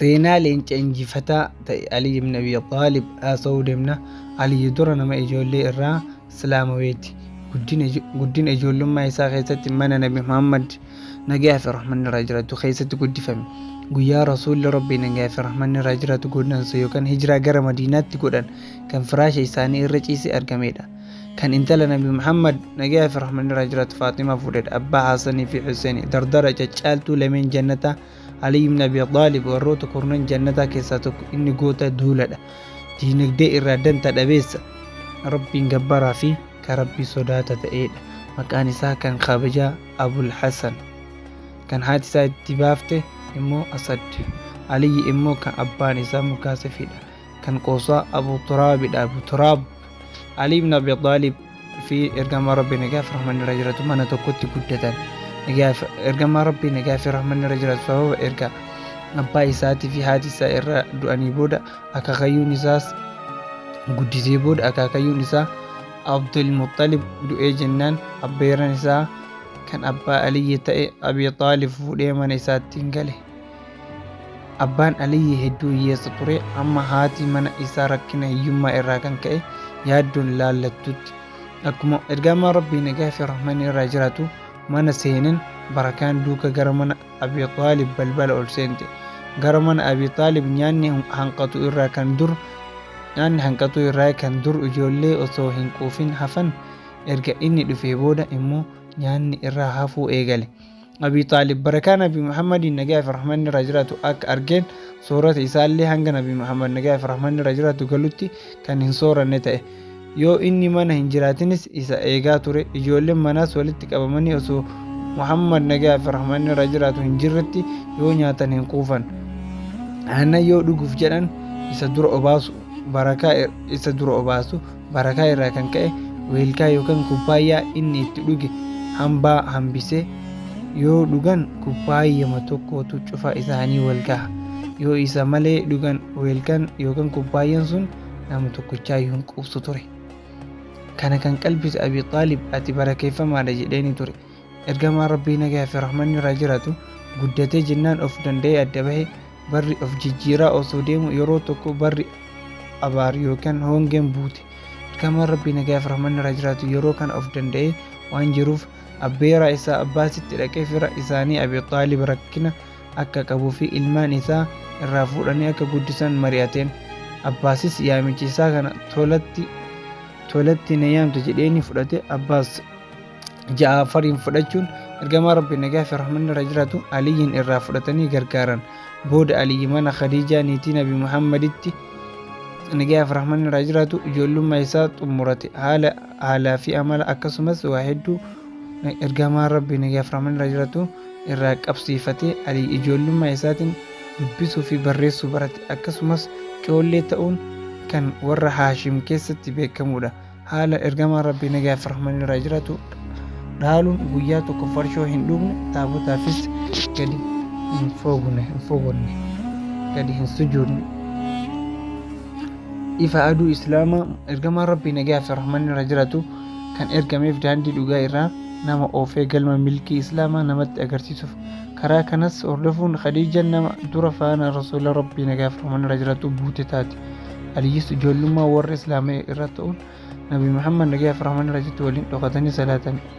seenaa leenca injifataa ta'e Aliyyi ibn Abi Xaalib haasa'uu deemna. Aliyyi dura nama ijoollee irraa Islaamaweeti. Guddina ijoollummaa isaa keessatti mana Nabi Muhammad nagaa fi rahmanni irraa jiraatu keessatti guddifame. Guyyaa Rasuulli Rabbii nagaa fi rahmanni irraa jiraatu godhansa yookaan hijiraa gara Madiinaatti godhan kan firaasha isaanii irra ciisee argamedha. Kan intala Nabi Muhammad nagaa fi rahmanni irraa jiraatu Faaximaa fuudhedha. Abbaa Haasanii fi Huseeni dardara caccaaltuu lameen jannataa Aliyyi ibn Abi Xaalib warroota kurnan jannataa keessaa tokko inni goota duuladha. Diinagdee irraa danta dhabeessa. Rabbiin gabbaraa fi kan Rabbii sodaata ta'edha. Maqaan isaa kan kabajaa Abul Hasan. Kan haati isaa itti baafte immoo Asad. Aliyyi immoo kan abbaan isaa Mukaasifidha. Kan qoosaa Abu Turaabidha. Abu Turaab Aliyyi ibn Abi Xaalib fi ergamaa Rabbii nagaa fi rahmanni irraa jiraatu mana tokkotti guddatan. Ergamaa Rabbii nagaa fi rahmanni irraa jiraatu sababa erga abbaa isaatii fi haati isaa irraa du'anii booda akaakayyuun isaas guddisee booda akaakayyuun isaa Abdul Muttalib du'ee jennaan abbeeran isaa kan abbaa Aliyyi ta'e Abi Xaalib fuudhee mana isaatti gale. Abbaan Aliyyi hedduu hiyyeessa ture amma haati mana isaa rakkina hiyyummaa irraa kan ka'e yaaddoon laallattutti. Akkuma ergamaa Rabbii nagaa fi rahmanni irraa jiraatu mana seenan barakaan duuka gara mana Abi Xaalib balbala ol seente. Gara mana Abi Xaalib nyaanni hanqatu irraa kan dur ijoollee osoo hin quufin hafan erga inni dhufee booda immoo nyaanni irraa hafuu eegale. Abi Xaalib barakaa Nabi Muhammadin nagaa fi rahmanni irraa jiraatu akka argeen soorata isaallee hanga Nabi Muhammad nagaa fi rahmanni irraa jiraatu galutti kan hin sooranne ta'e. Yoo inni mana hin jiraatinis isa eegaa ture. Ijoolleen manaas walitti qabamanii osoo Muhammad nagaa fi rahmanni irraa jiraatu hin jirretti yoo nyaatan hin quufan. Aannan yoo dhuguuf jedhan isa dura obaasu barakaa irraa kan ka'e weelkaa yookaan kubbaayyaa inni itti dhuge hambaa hambisee yoo dhugan kubbaayyama tokkotu cufa isaanii wal gaha. Yoo isa malee dhugan weelkaan yookaan kubbaayyaan sun nama tokkochaa hin quubsu ture. Kana kan qalbise Abi Xaalib ati barakeeffamaadha jedheeni ture. Ergamaa Rabbii nagaa fi rahmanni irraa jiraatu guddatee jennaan of danda'ee adda bahee barri of jijjiiraa osoo deemu yeroo tokko barri abaar yookaan hongeen buute. Ergamaa Rabbii nagaa fi rahmanni irraa jiraatu yeroo kana of danda'ee waan jiruuf abbeeraa isaa abbaasitti dhaqee fira isaanii Abi Xaalib rakkina akka qabuu fi ilmaan isaa irraa fuudhanii akka guddisan mari'ateen. Abbaasis yaamicha isaa kana tolatti na yaamte jedheeni fudhate. Abbaas Ja'afariin fudhachuun ergamaa Rabbii nagaa fi rahmanni irraa jiraatu Aliyyiin irraa fudhatanii gargaaran. Booda Aliyyi mana Khadiijaa niitii Nabi Muhammaditti nagaa fi rahmanni irraa jiraatu ijoollummaa isaa xumurate. Haalaa fi amala akkasumas waa hedduu ergamaa Rabbii nagaa fi rahmanni irraa jiraatu irraa qabsiifatee Aliyyi ijoollummaa isaatiin dubbisuu fi barreessuu barate. Akkasumas coollee ta'uun kan warra Haashim keessatti beekamudha. Haala ergamaa Rabbii nagaa fi rahmanni irraa jiraatu dhaaluun guyyaa tokko farshoo hin dhugne taabotaafis gadi hin fogonne gadi hin sujuudne. Ifa aduu Islaamaa ergamaa Rabbii nagaa fi rahmanni irraa jiraatu kan ergameef daandii dhugaa irraa nama oofee galma milkii Islaamaa namatti agarsiisuuf. Karaa kanas hordofuun Khadiijaan nama dura faana Rasuula Rabbii nagaa fi rahmanni irraa jiraatu buute taate. Aliyyis ijoollummaa warra Islaamaa irra ta'uun Nabi Muhammad nagaa fi rahmanni irraa jiraatu waliin dhokatanii salaatan.